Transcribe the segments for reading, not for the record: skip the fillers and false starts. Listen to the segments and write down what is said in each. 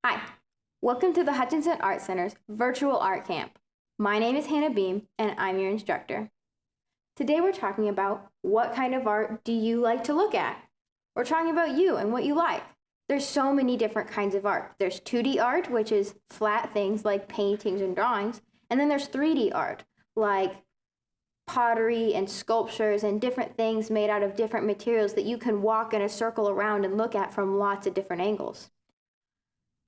Hi, welcome to the Hutchinson Art Center's virtual art camp. My name is Hannah Beam, and I'm your instructor. Today we're talking about what kind of art do you like to look at? We're talking about you and what you like. There's so many different kinds of art. There's 2D art, which is flat things like paintings and drawings, and then there's 3D art, like pottery and sculptures and different things made out of different materials that you can walk in a circle around and look at from lots of different angles.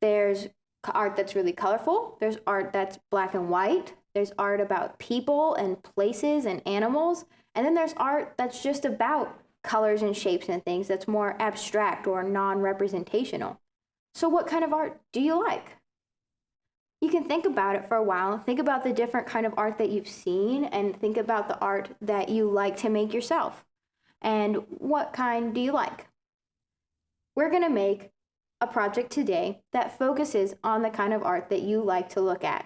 There's art that's really colorful. There's art that's black and white. There's art about people and places and animals. And then there's art that's just about colors and shapes and things that's more abstract or non-representational. So what kind of art do you like? You can think about it for a while. Think about the different kind of art that you've seen and think about the art that you like to make yourself. And what kind do you like? We're going to make a project today that focuses on the kind of art that you like to look at.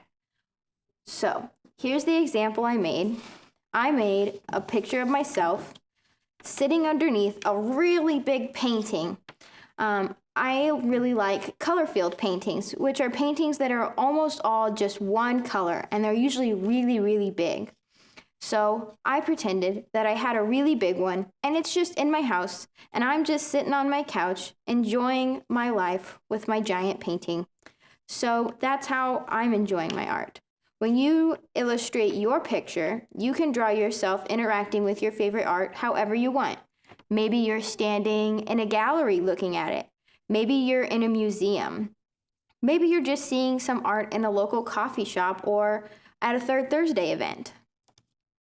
So here's the example I made. I made a picture of myself sitting underneath a really big painting. I really like color field paintings, which are paintings that are almost all just one color, and they're usually really, really big. So I pretended that I had a really big one, and it's just in my house, and I'm just sitting on my couch enjoying my life with my giant painting. So that's how I'm enjoying my art. When you illustrate your picture, you can draw yourself interacting with your favorite art however you want. Maybe you're standing in a gallery looking at it. Maybe you're in a museum. Maybe you're just seeing some art in a local coffee shop or at a Third Thursday event.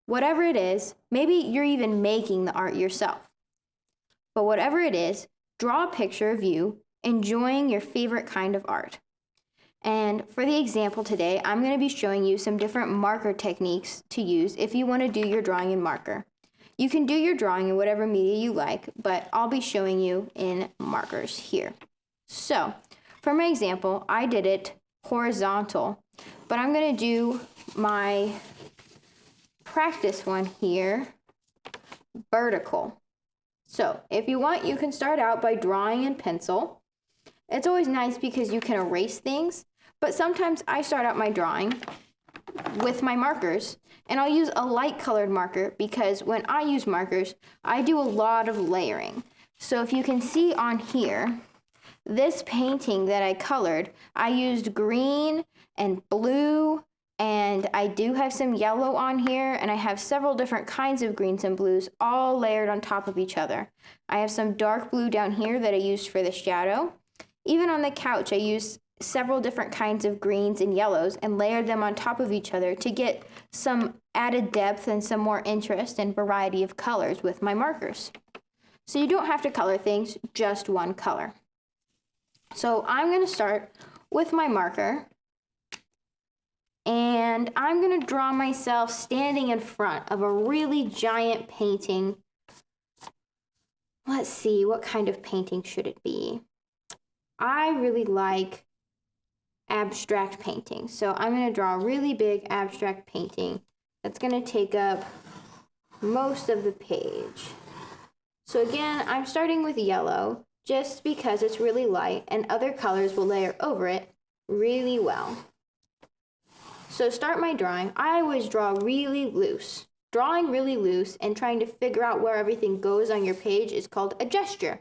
Whatever it is, maybe you're even making the art yourself. But whatever it is, draw a picture of you enjoying your favorite kind of art. And for the example today, I'm going to be showing you some different marker techniques to use if you want to do your drawing in marker. You can do your drawing in whatever media you like, but I'll be showing you in markers here. So, for my example, I did it horizontal, but I'm going to do my practice one here vertical. So if you want, you can start out by drawing in pencil. It's always nice because you can erase things, but sometimes I start out my drawing with my markers, and I'll use a light colored marker because when I use markers, I do a lot of layering. So if you can see on here, this painting that I colored, I used green and blue, and I do have some yellow on here, and I have several different kinds of greens and blues all layered on top of each other. I have some dark blue down here that I used for the shadow. Even on the couch, I used several different kinds of greens and yellows and layered them on top of each other to get some added depth and some more interest and variety of colors with my markers. So you don't have to color things just one color. So I'm going to start with my marker. And I'm going to draw myself standing in front of a really giant painting. Let's see, what kind of painting should it be? I really like abstract painting. So I'm going to draw a really big abstract painting that's going to take up most of the page. So again, I'm starting with yellow just because it's really light and other colors will layer over it really well. So start my drawing. I always draw really loose. Drawing really loose and trying to figure out where everything goes on your page is called a gesture.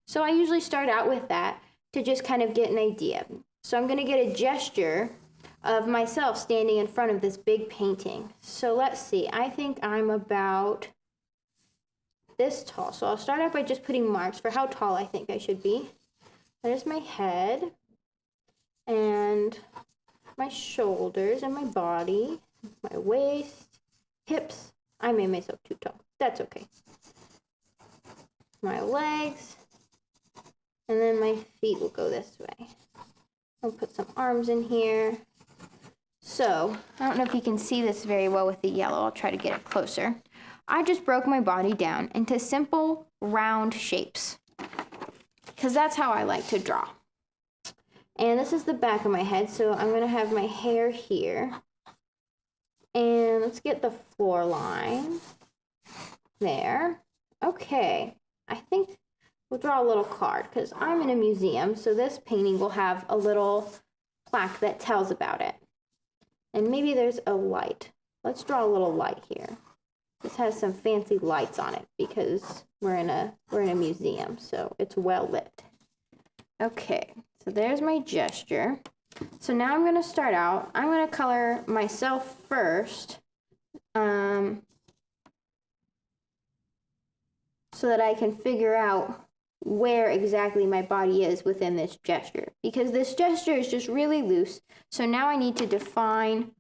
So I usually start out with that to just kind of get an idea. So I'm going to get a gesture of myself standing in front of this big painting. So let's see. I think I'm about this tall. So I'll start out by just putting marks for how tall I think I should be. There's my head and my shoulders and my body, my waist, hips. I made myself too tall. That's okay. My legs, and then my feet will go this way. I'll put some arms in here. So, I don't know if you can see this very well with the yellow. I'll try to get it closer. I just broke my body down into simple, round shapes, because that's how I like to draw. And this is the back of my head, so I'm going to have my hair here. And let's get the floor line there. Okay, I think we'll draw a little card because I'm in a museum, so this painting will have a little plaque that tells about it. And maybe there's a light. Let's draw a little light here. This has some fancy lights on it because we're in a museum, so it's well lit. Okay, so there's my gesture. So now I'm gonna start out. I'm gonna color myself first, so that I can figure out where exactly my body is within this gesture, because this gesture is just really loose. So now I need to define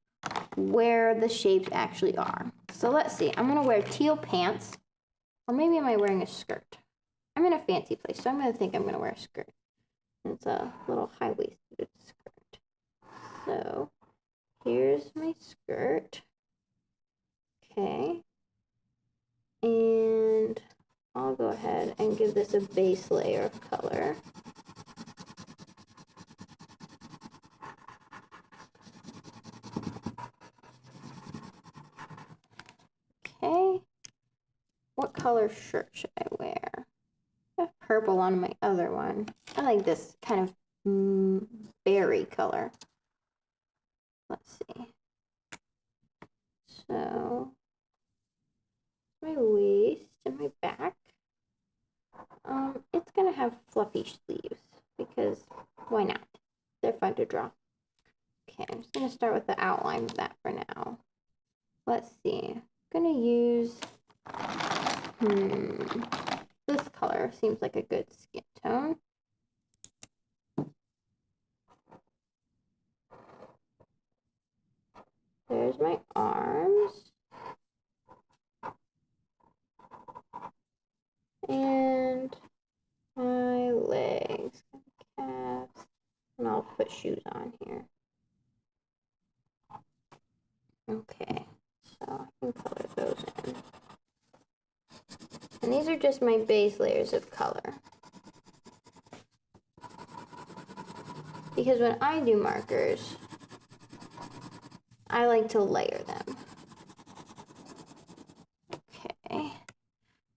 where the shapes actually are. So let's see, I'm gonna wear teal pants, or maybe am I wearing a skirt? I'm in a fancy place, so I'm gonna think I'm gonna wear a skirt. It's a little high-waisted skirt. So here's my skirt. Okay. And I'll go ahead and give this a base layer of color. Okay. What color shirt should I wear? I have purple on my other one. I like this kind of berry color. Let's see. So my waist and my back. It's gonna have fluffy sleeves because why not? They're fun to draw. Okay, I'm just gonna start with the outline of that for now. Let's see. I'm gonna use this color seems like a good skin tone. There's my arms. And my legs, calves, and I'll put shoes on here. Okay, so I can color those in. And these are just my base layers of color. Because when I do markers, I like to layer them. Okay.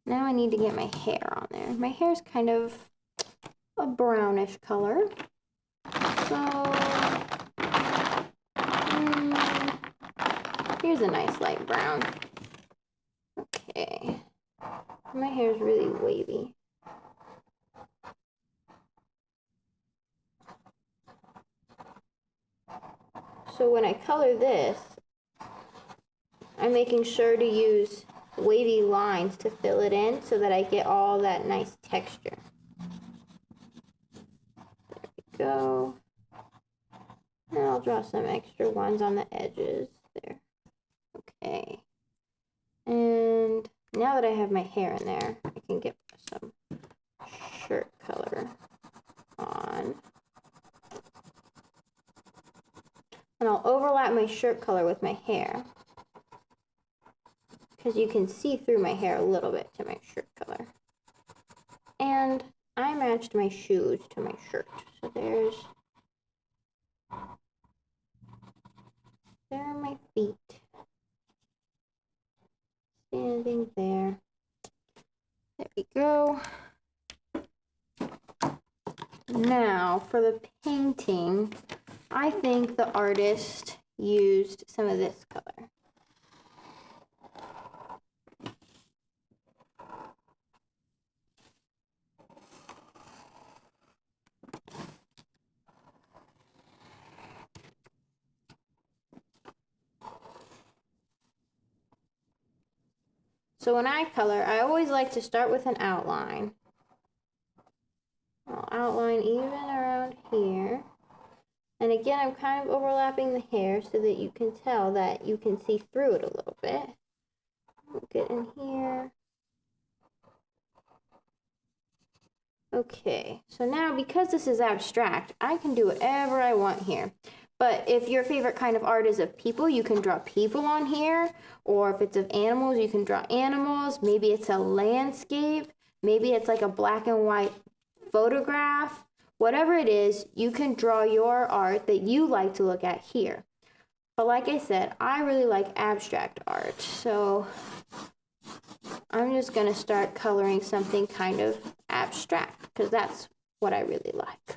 Now I need to get my hair on there. My hair is kind of a brownish color. So, here's a nice light brown. Okay. My hair is really wavy. So when I color this, I'm making sure to use wavy lines to fill it in so that I get all that nice texture. There we go. And I'll draw some extra ones on the edges there. Okay. And now that I have my hair in there, I can get some shirt color on. And I'll overlap my shirt color with my hair, because you can see through my hair a little bit to my shirt color. And I matched my shoes to my shirt. So there are my feet. Standing there. There we go. Now for the painting, I think the artist used some of this color. So when I color, I always like to start with an outline. I'll outline even around here. And again, I'm kind of overlapping the hair so that you can tell that you can see through it a little bit. We'll get in here. Okay, so now because this is abstract, I can do whatever I want here. But if your favorite kind of art is of people, you can draw people on here. Or if it's of animals, you can draw animals. Maybe it's a landscape. Maybe it's like a black and white photograph. Whatever it is, you can draw your art that you like to look at here. But like I said, I really like abstract art. So I'm just going to start coloring something kind of abstract, because that's what I really like.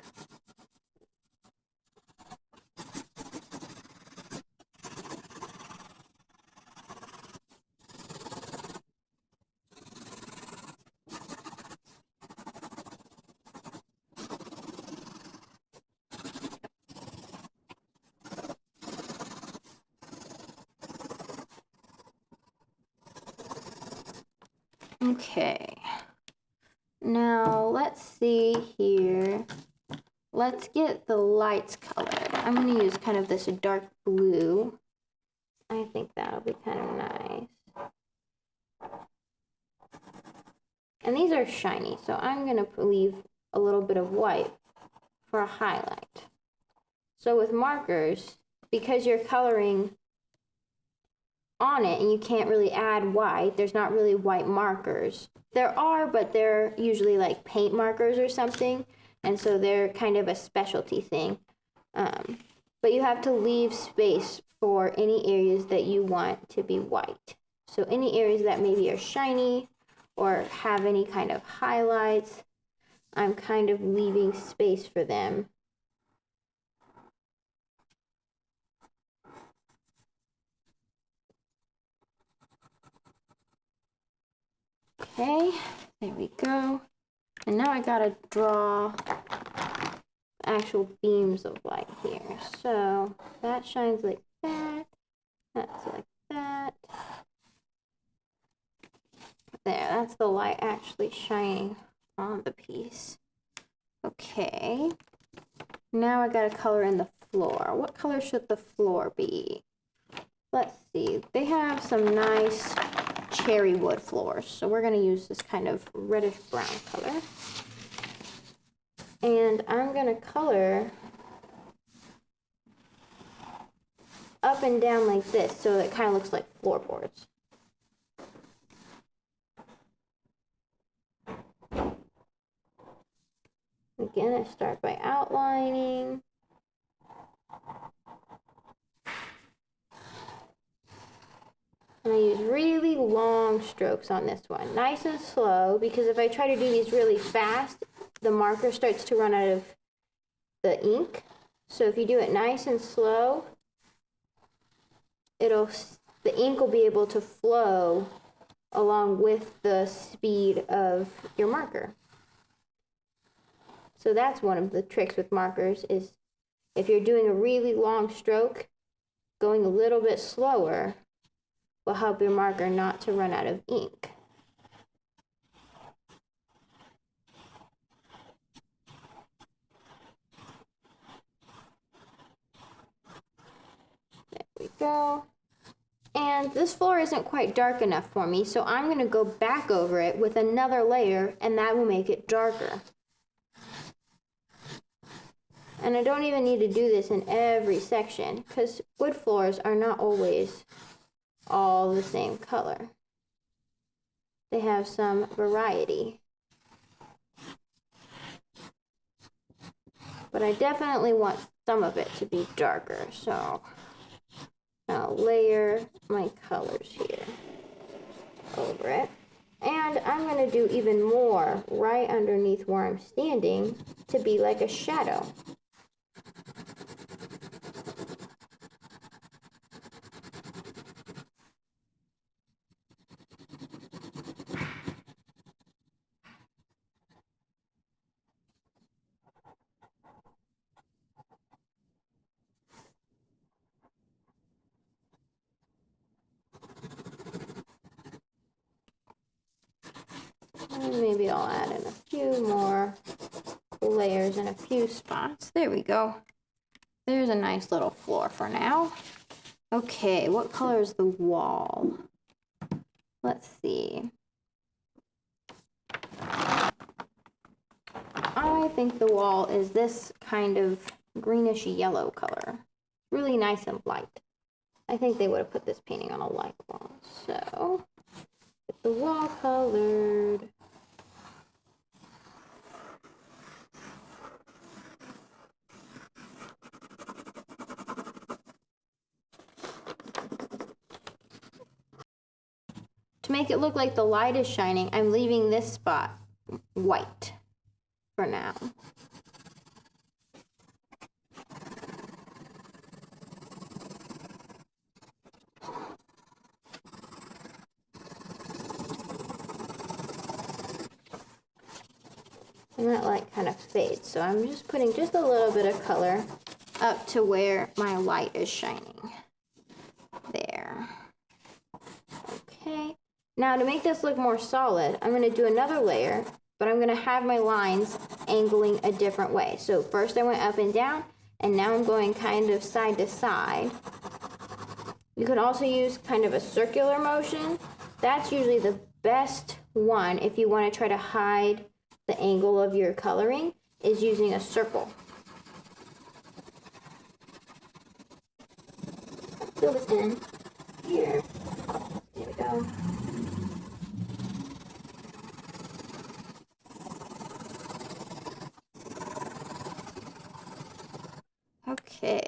Okay, now let's see here. Let's get the lights colored. I'm going to use kind of this dark blue. I think that'll be kind of nice. And these are shiny, so I'm going to leave a little bit of white for a highlight. So with markers, because you're coloring on it and you can't really add white, there's not really white markers. There are, but they're usually like paint markers or something, and so they're kind of a specialty thing. But you have to leave space for any areas that you want to be white. So any areas that maybe are shiny or have any kind of highlights, I'm kind of leaving space for them. Okay, there we go. And now I gotta draw actual beams of light here. So that shines like that. That's like that. There, that's the light actually shining on the piece. Okay. Now I gotta color in the floor. What color should the floor be? Let's see. They have some nice cherry wood floors, so we're going to use this kind of reddish brown color. And I'm going to color up and down like this, so it kind of looks like floorboards. Again, I start by outlining. And I use really long strokes on this one, nice and slow, because if I try to do these really fast, the marker starts to run out of the ink. So if you do it nice and slow, the ink will be able to flow along with the speed of your marker. So that's one of the tricks with markers, is if you're doing a really long stroke, going a little bit slower will help your marker not to run out of ink. There we go. And this floor isn't quite dark enough for me, so I'm going to go back over it with another layer, and that will make it darker. And I don't even need to do this in every section, because wood floors are not always all the same color. They have some variety. But I definitely want some of it to be darker, so I'll layer my colors here over it. And I'm going to do even more right underneath where I'm standing to be like a shadow. And maybe I'll add in a few more layers in a few spots. There we go. There's a nice little floor for now. Okay, what color is the wall? Let's see. I think the wall is this kind of greenish yellow color. Really nice and light. I think they would have put this painting on a light wall. So, get the wall colored. To make it look like the light is shining, I'm leaving this spot white for now. And that light kind of fades, so I'm just putting just a little bit of color up to where my light is shining. There. Okay. Now to make this look more solid, I'm going to do another layer, but I'm going to have my lines angling a different way. So first I went up and down, and now I'm going kind of side to side. You can also use kind of a circular motion. That's usually the best one if you want to try to hide the angle of your coloring, is using a circle. Fill this in here. There we go. Okay.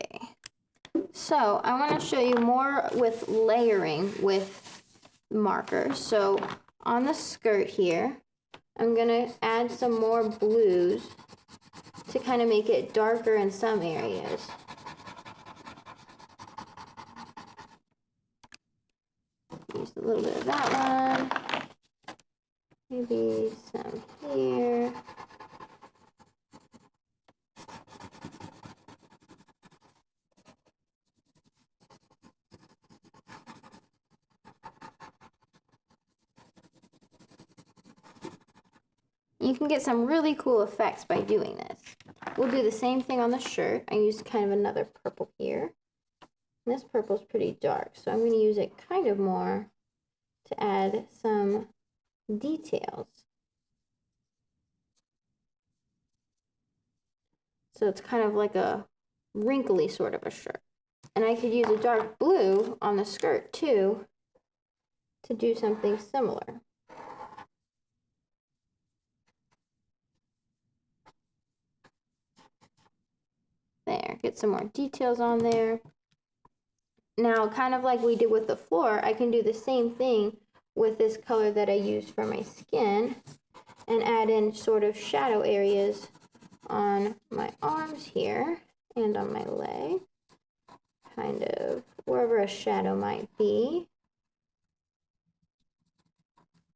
So I want to show you more with layering with markers. So on the skirt here, I'm going to add some more blues to kind of make it darker in some areas. Use a little bit of that one. Maybe some here. You can get some really cool effects by doing this. We'll do the same thing on the shirt. I used kind of another purple here. And this purple's pretty dark, so I'm going to use it kind of more to add some details. So it's kind of like a wrinkly sort of a shirt. And I could use a dark blue on the skirt too to do something similar. There, get some more details on there. Now, kind of like we did with the floor, I can do the same thing with this color that I used for my skin and add in sort of shadow areas on my arms here and on my leg, kind of wherever a shadow might be.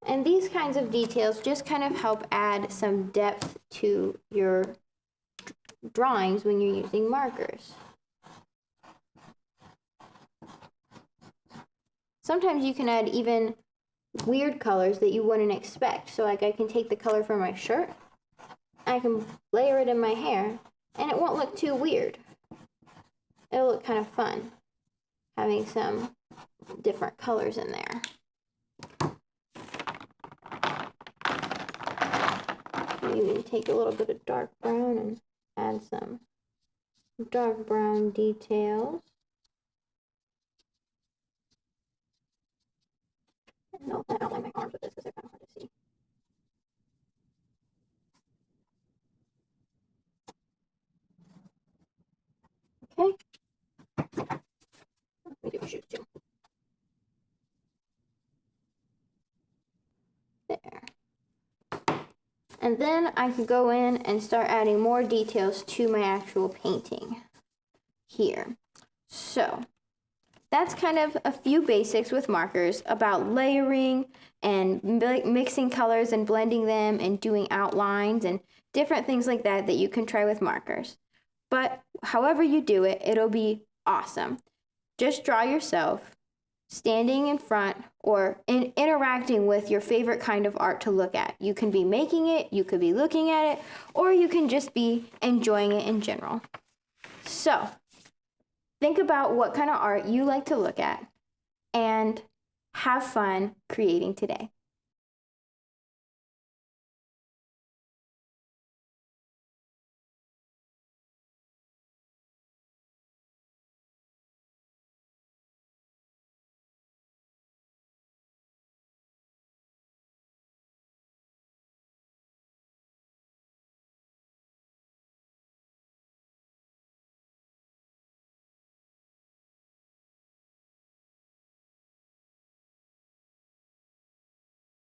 And these kinds of details just kind of help add some depth to your drawings when you're using markers. Sometimes you can add even weird colors that you wouldn't expect. So like I can take the color from my shirt, I can layer it in my hair, and it won't look too weird. It'll look kind of fun, having some different colors in there. Maybe take a little bit of dark brown and add some dark brown details. No, I don't like my arms with this because they're kind of hard to see. Okay. Let me do shoes too. There. And then I can go in and start adding more details to my actual painting here. So that's kind of a few basics with markers about layering and mixing colors and blending them and doing outlines and different things like that that you can try with markers. But however you do it, it'll be awesome. Just draw yourself standing in front or interacting with your favorite kind of art to look at. You can be making it, you could be looking at it, or you can just be enjoying it in general. So think about what kind of art you like to look at and have fun creating today.